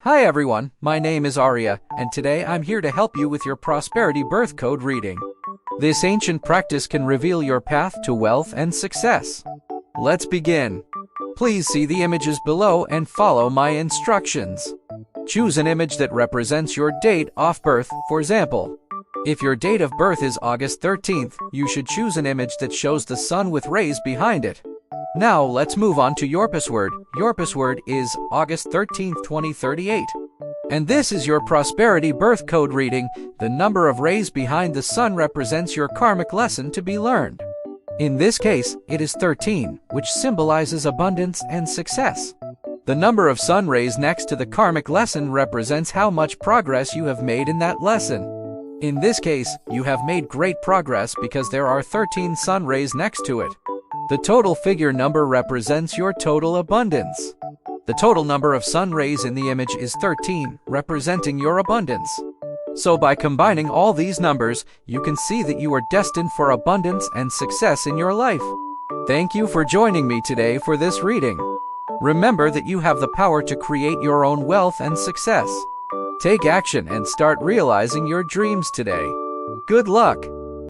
Hi everyone, my name is Arya, and today I'm here to help you with your prosperity birth code reading. This ancient practice can reveal your path to wealth and success. Let's begin. Please see the images below and follow my instructions. Choose an image that represents your date of birth, for example. If your date of birth is August 13th, you should choose an image that shows the sun with rays behind it. Now let's move on to your password. Your password is August 13th, 2038. And this is your prosperity birth code reading. The number of rays behind the sun represents your karmic lesson to be learned. In this case, it is 13, which symbolizes abundance and success. The number of sun rays next to the karmic lesson represents how much progress you have made in that lesson. In this case, you have made great progress because there are 13 sun rays next to it. The total figure number represents your total abundance. The total number of sun rays in the image is 13, representing your abundance. So by combining all these numbers, you can see that you are destined for abundance and success in your life. Thank you for joining me today for this reading. Remember that you have the power to create your own wealth and success. Take action and start realizing your dreams today. Good luck!